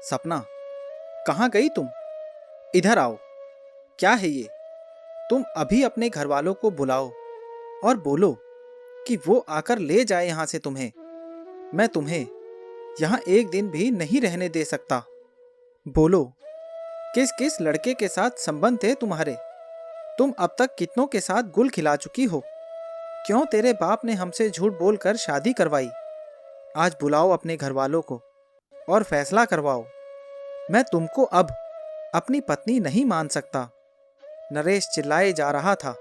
सपना, कहाँ गई तुम? इधर आओ। क्या है ये? तुम अभी अपने घर वालों को बुलाओ और बोलो कि वो आकर ले जाए यहाँ से तुम्हें। मैं तुम्हें यहाँ एक दिन भी नहीं रहने दे सकता। बोलो, किस किस लड़के के साथ संबंध थे तुम्हारे? तुम अब तक कितनों के साथ गुल खिला चुकी हो? क्यों तेरे बाप ने हमसे झूठ बोलकर शादी करवाई? आज बुलाओ अपने घर वालों को और फैसला करवाओ। मैं तुमको अब अपनी पत्नी नहीं मान सकता। नरेश चिल्लाए जा रहा था।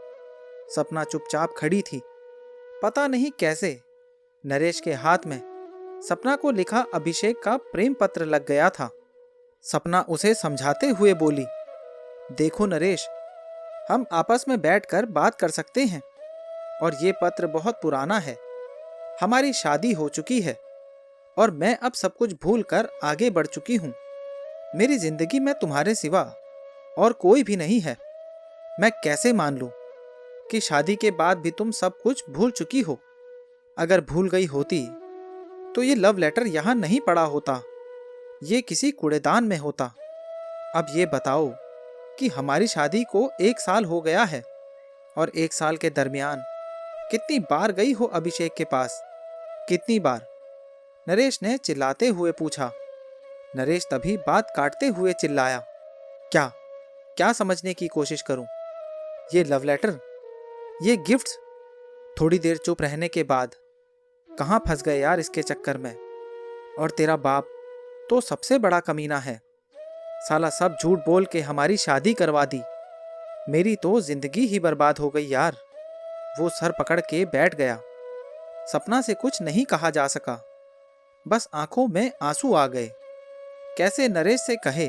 सपना चुपचाप खड़ी थी। पता नहीं कैसे नरेश के हाथ में सपना को लिखा अभिषेक का प्रेम पत्र लग गया था। सपना उसे समझाते हुए बोली, देखो नरेश, हम आपस में बैठकर बात कर सकते हैं और ये पत्र बहुत पुराना है। हमारी शादी हो चुकी है और मैं अब सब कुछ भूल कर आगे बढ़ चुकी हूँ। मेरी जिंदगी में तुम्हारे सिवा और कोई भी नहीं है। मैं कैसे मान लूं कि शादी के बाद भी तुम सब कुछ भूल चुकी हो? अगर भूल गई होती तो ये लव लेटर यहाँ नहीं पड़ा होता, ये किसी कूड़ेदान में होता। अब ये बताओ कि हमारी शादी को 1 साल हो गया है और 1 साल के दरमियान कितनी बार गई हो अभिषेक के पास? कितनी बार? नरेश ने चिल्लाते हुए पूछा। नरेश तभी बात काटते हुए चिल्लाया, क्या क्या समझने की कोशिश करूं? ये लव लेटर, ये गिफ्ट्स? थोड़ी देर चुप रहने के बाद, कहाँ फंस गए यार इसके चक्कर में। और तेरा बाप तो सबसे बड़ा कमीना है। साला सब झूठ बोल के हमारी शादी करवा दी। मेरी तो जिंदगी ही बर्बाद हो गई यार। वो सर पकड़ के बैठ गया। सपना से कुछ नहीं कहा जा सका। बस आंखों में आंसू आ गए। कैसे नरेश से कहे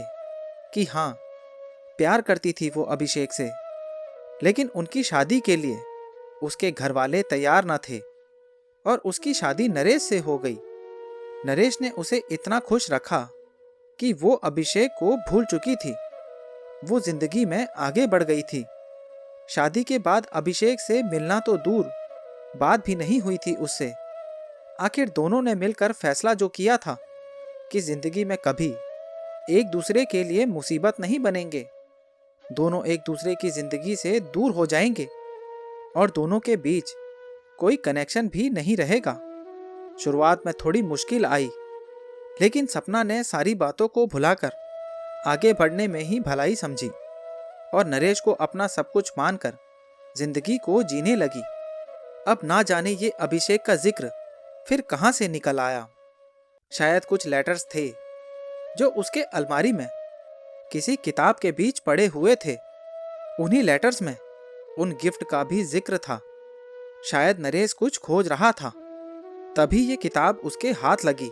कि हाँ, प्यार करती थी वो अभिषेक से, लेकिन उनकी शादी के लिए उसके घर वाले तैयार न थे और उसकी शादी नरेश से हो गई। नरेश ने उसे इतना खुश रखा कि वो अभिषेक को भूल चुकी थी। वो जिंदगी में आगे बढ़ गई थी। शादी के बाद अभिषेक से मिलना तो दूर, बात भी नहीं हुई थी उससे। आखिर दोनों ने मिलकर फैसला जो किया था कि जिंदगी में कभी एक दूसरे के लिए मुसीबत नहीं बनेंगे। दोनों एक दूसरे की जिंदगी से दूर हो जाएंगे और दोनों के बीच कोई कनेक्शन भी नहीं रहेगा। शुरुआत में थोड़ी मुश्किल आई, लेकिन सपना ने सारी बातों को भुलाकर आगे बढ़ने में ही भलाई समझी और नरेश को अपना सब कुछ मानकर जिंदगी को जीने लगी। अब ना जाने ये अभिषेक का जिक्र फिर कहाँ से निकल आया। शायद कुछ लेटर्स थे जो उसके अलमारी में किसी किताब के बीच पड़े हुए थे। उन्हीं लेटर्स में उन गिफ्ट का भी जिक्र था। शायद नरेश कुछ खोज रहा था, तभी ये किताब उसके हाथ लगी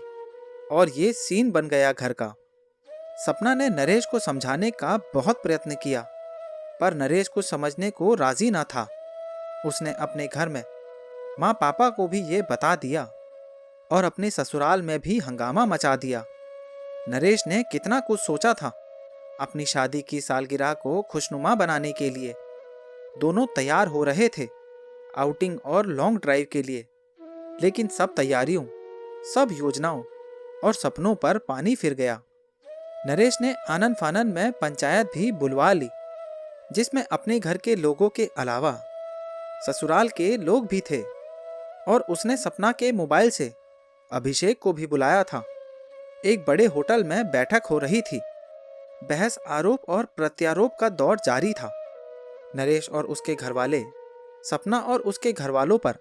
और ये सीन बन गया घर का। सपना ने नरेश को समझाने का बहुत प्रयत्न किया, पर नरेश कुछ समझने को राजी ना था। उसने अपने घर में माँ पापा को भी ये बता दिया और अपने ससुराल में भी हंगामा मचा दिया। नरेश ने कितना कुछ सोचा था अपनी शादी की सालगिरह को खुशनुमा बनाने के लिए। दोनों तैयार हो रहे थे आउटिंग और लॉन्ग ड्राइव के लिए, लेकिन सब तैयारियों, सब योजनाओं और सपनों पर पानी फिर गया। नरेश ने आनन फानन में पंचायत भी बुलवा ली, जिसमें अपने घर के लोगों के अलावा ससुराल के लोग भी थे और उसने सपना के मोबाइल से अभिषेक को भी बुलाया था। एक बड़े होटल में बैठक हो रही थी। बहस, आरोप और प्रत्यारोप का दौर जारी था। नरेश और उसके घरवाले सपना और उसके घरवालों पर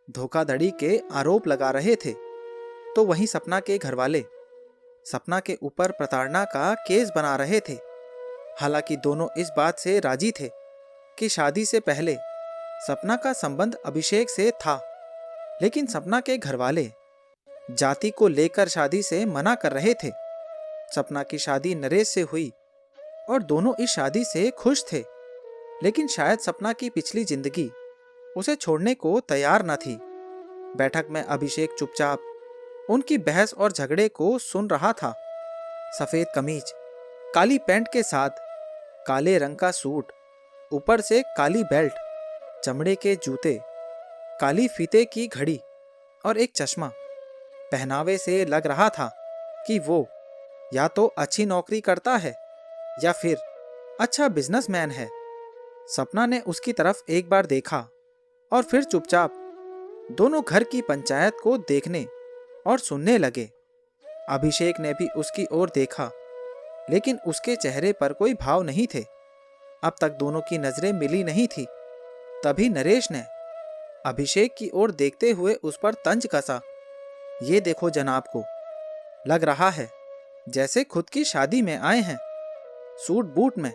धोखाधड़ी के आरोप लगा रहे थे, तो वहीं सपना के घरवाले सपना के ऊपर प्रताड़ना का केस बना रहे थे। हालांकि दोनों इस बात से राजी थे कि शादी से पहले सपना का संबंध अभिषेक से था, लेकिन सपना के घरवाले जाति को लेकर शादी से मना कर रहे थे। सपना की शादी नरेश से हुई और दोनों इस शादी से खुश थे, लेकिन शायद सपना की पिछली जिंदगी उसे छोड़ने को तैयार न थी। बैठक में अभिषेक चुपचाप उनकी बहस और झगड़े को सुन रहा था। सफेद कमीज, काली पैंट के साथ काले रंग का सूट, ऊपर से काली बेल्ट, चमड़े के जूते, काली फीते की घड़ी और एक चश्मा। पहनावे से लग रहा था कि वो या तो अच्छी नौकरी करता है या फिर अच्छा बिजनेसमैन है। सपना ने उसकी तरफ एक बार देखा और फिर चुपचाप दोनों घर की पंचायत को देखने और सुनने लगे। अभिषेक ने भी उसकी ओर देखा, लेकिन उसके चेहरे पर कोई भाव नहीं थे। अब तक दोनों की नजरें मिली नहीं थी। तभी नरेश ने अभिषेक की ओर देखते हुए उस पर तंज कसा। ये देखो जनाब को, लग रहा है जैसे खुद की शादी में आए हैं, सूट बूट में।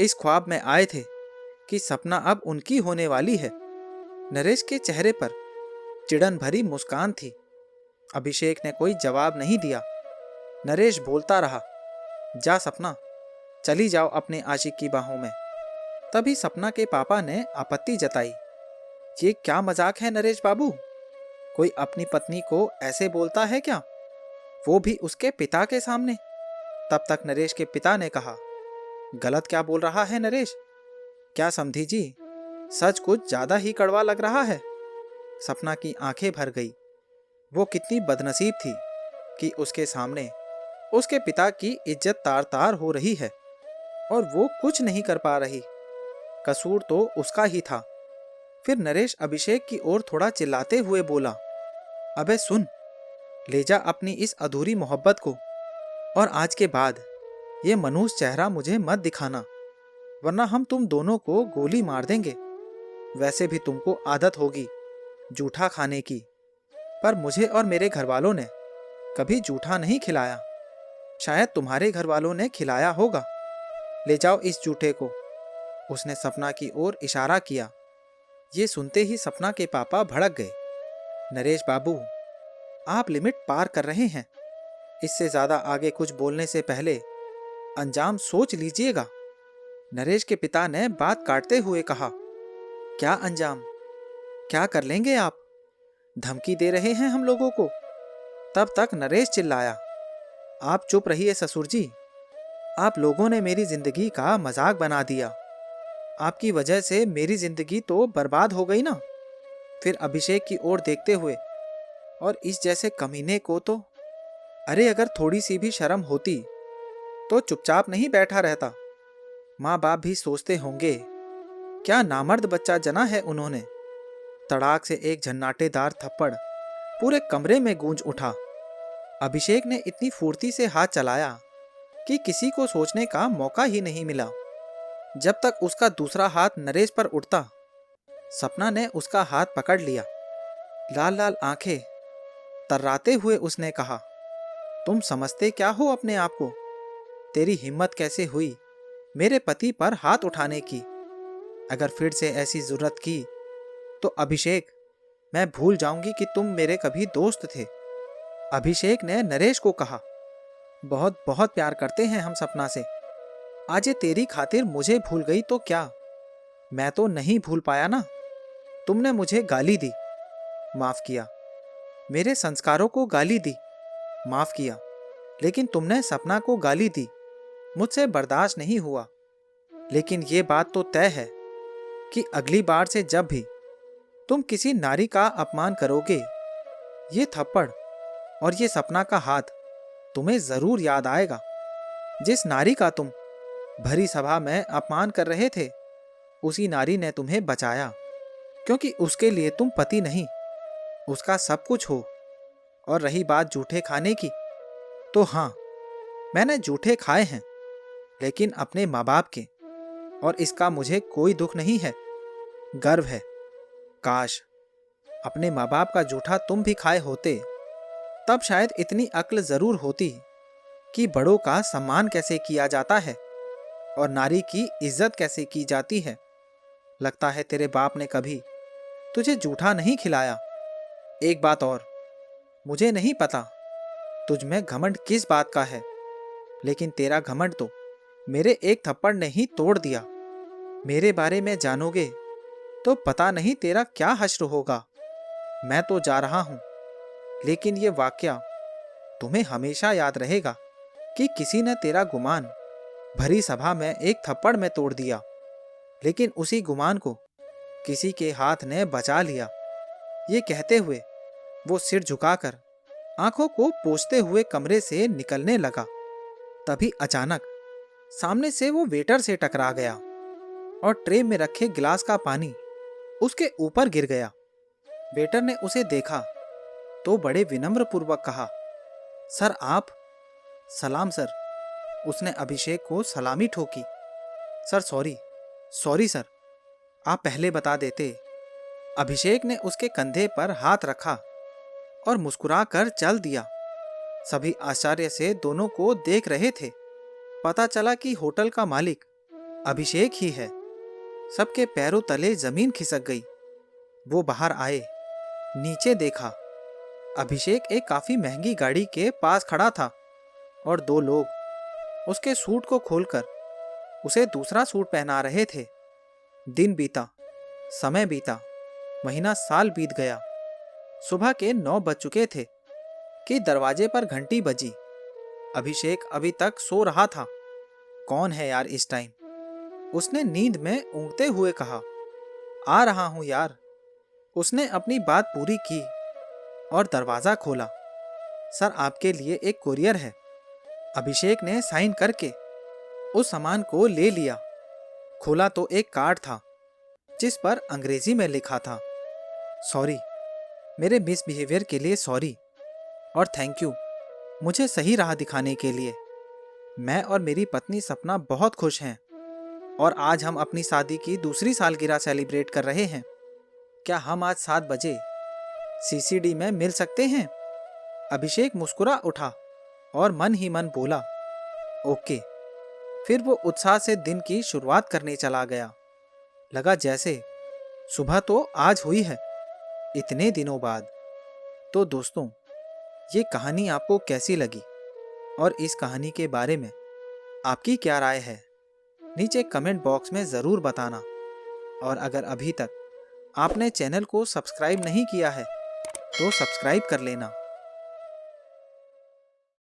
इस ख्वाब में आए थे कि सपना अब उनकी होने वाली है। नरेश के चेहरे पर चिड़न भरी मुस्कान थी। अभिषेक ने कोई जवाब नहीं दिया। नरेश बोलता रहा, जा सपना, चली जाओ अपने आशिक की बाहों में। तभी सपना के पापा ने आपत्ति जताई। ये क्या मजाक है नरेश बाबू? कोई अपनी पत्नी को ऐसे बोलता है क्या, वो भी उसके पिता के सामने? तब तक नरेश के पिता ने कहा, गलत क्या बोल रहा है नरेश? क्या समझी जी, सच कुछ ज्यादा ही कड़वा लग रहा है। सपना की आंखें भर गई। वो कितनी बदनसीब थी कि उसके सामने उसके पिता की इज्जत तार तार हो रही है और वो कुछ नहीं कर पा रही। कसूर तो उसका ही था। फिर नरेश अभिषेक की ओर थोड़ा चिल्लाते हुए बोला, अबे सुन, ले जा अपनी इस अधूरी मोहब्बत को, और आज के बाद ये मनूस चेहरा मुझे मत दिखाना, वरना हम तुम दोनों को गोली मार देंगे। वैसे भी तुमको आदत होगी जूठा खाने की, पर मुझे और मेरे घर वालों ने कभी जूठा नहीं खिलाया। शायद तुम्हारे घर वालों ने खिलाया होगा। ले जाओ इस जूठे को। उसने सपना की ओर इशारा किया। ये सुनते ही सपना के पापा भड़क गए। नरेश बाबू, आप लिमिट पार कर रहे हैं। इससे ज्यादा आगे कुछ बोलने से पहले अंजाम सोच लीजिएगा। नरेश के पिता ने बात काटते हुए कहा, क्या अंजाम? क्या कर लेंगे आप? धमकी दे रहे हैं हम लोगों को? तब तक नरेश चिल्लाया, आप चुप रहिए ससुर जी। आप लोगों ने मेरी जिंदगी का मजाक बना दिया। आपकी वजह से मेरी जिंदगी तो बर्बाद हो गई ना। फिर अभिषेक की ओर देखते हुए, और इस जैसे कमीने को तो, अरे अगर थोड़ी सी भी शर्म होती तो चुपचाप नहीं बैठा रहता। माँ बाप भी सोचते होंगे क्या नामर्द बच्चा जना है उन्होंने। तड़ाक से एक झन्नाटेदार थप्पड़ पूरे कमरे में गूंज उठा। अभिषेक ने इतनी फुर्ती से हाथ चलाया कि किसी को सोचने का मौका ही नहीं मिला। जब तक उसका दूसरा हाथ नरेश पर उठता, सपना ने उसका हाथ पकड़ लिया। लाल लाल आंखें तर्राते हुए उसने कहा, तुम समझते क्या हो अपने आप को? तेरी हिम्मत कैसे हुई मेरे पति पर हाथ उठाने की? अगर फिर से ऐसी जरूरत की तो अभिषेक, मैं भूल जाऊंगी कि तुम मेरे कभी दोस्त थे। अभिषेक ने नरेश को कहा, बहुत बहुत प्यार करते हैं हम सपना से। आज ये तेरी खातिर मुझे भूल गई तो क्या? मैं तो नहीं भूल पाया ना। तुमने मुझे गाली दी, माफ किया। मेरे संस्कारों को गाली दी, माफ किया। लेकिन तुमने सपना को गाली दी, मुझसे बर्दाश्त नहीं हुआ। लेकिन ये बात तो तय है कि अगली बार से जब भी तुम किसी नारी का अपमान करोगे, ये थप्पड़ और ये सपना का हाथ तुम्हें जरूर याद आएगा। जिस नारी का तुम भरी सभा में अपमान कर रहे थे, उसी नारी ने तुम्हें बचाया, क्योंकि उसके लिए तुम पति नहीं, उसका सब कुछ हो। और रही बात जूठे खाने की, तो हाँ, मैंने जूठे खाए हैं, लेकिन अपने माँ बाप के, और इसका मुझे कोई दुख नहीं है, गर्व है। काश अपने माँ बाप का जूठा तुम भी खाए होते, तब शायद इतनी अक्ल जरूर होती कि बड़ों का सम्मान कैसे किया जाता है और नारी की इज्जत कैसे की जाती है। लगता है तेरे बाप ने कभी तुझे जूठा नहीं खिलाया। एक बात और, मुझे नहीं पता तुझ में घमंड किस बात का है, लेकिन तेरा घमंड तो मेरे एक थप्पड़ ने ही तोड़ दिया। मेरे बारे में जानोगे तो पता नहीं तेरा क्या हश्र होगा। मैं तो जा रहा हूं, लेकिन ये वाकया तुम्हें हमेशा याद रहेगा कि किसी ने तेरा गुमान भरी सभा में एक थप्पड़ में तोड़ दिया, लेकिन उसी गुमान को किसी के हाथ ने बचा लिया। ये कहते हुए वो सिर झुकाकर आंखों को पोंछते हुए कमरे से निकलने लगा। तभी अचानक सामने से वो वेटर से टकरा गया और ट्रे में रखे गिलास का पानी उसके ऊपर गिर गया। वेटर ने उसे देखा तो बड़े विनम्र पूर्वक कहा, सर आप? सलाम सर। उसने अभिषेक को सलामी ठोकी। सर सॉरी, सॉरी सर, आप पहले बता देते। अभिषेक ने उसके कंधे पर हाथ रखा और मुस्कुराकर चल दिया। सभी आश्चर्य से दोनों को देख रहे थे। पता चला कि होटल का मालिक अभिषेक ही है। सबके पैरों तले जमीन खिसक गई। वो बाहर आए, नीचे देखा। अभिषेक एक काफी महंगी गाड़ी के पास खड़ा था और दो लोग उसके सूट को खोलकर उसे दूसरा सूट पहना रहे थे। दिन बीता, समय बीता, महीना साल बीत गया। सुबह के 9 बज चुके थे कि दरवाजे पर घंटी बजी। अभिषेक अभी तक सो रहा था। कौन है यार इस टाइम? उसने नींद में ऊँघते हुए कहा, आ रहा हूं यार। उसने अपनी बात पूरी की और दरवाजा खोला। सर आपके लिए एक कुरियर है। अभिषेक ने साइन करके उस सामान को ले लिया। खोला तो एक कार्ड था जिस पर अंग्रेजी में लिखा था, सॉरी, मेरे मिसबिहेवियर के लिए सॉरी और थैंक यू मुझे सही राह दिखाने के लिए। मैं और मेरी पत्नी सपना बहुत खुश हैं और आज हम अपनी शादी की दूसरी सालगिरह सेलिब्रेट कर रहे हैं। क्या हम आज 7 बजे सीसीडी में मिल सकते हैं? अभिषेक मुस्कुरा उठा और मन ही मन बोला, ओके। फिर वो उत्साह से दिन की शुरुआत करने चला गया। लगा जैसे सुबह तो आज हुई है, इतने दिनों बाद। तो दोस्तों, ये कहानी आपको कैसी लगी और इस कहानी के बारे में आपकी क्या राय है? नीचे कमेंट बॉक्स में ज़रूर बताना। और अगर अभी तक आपने चैनल को सब्सक्राइब नहीं किया है तो सब्सक्राइब कर लेना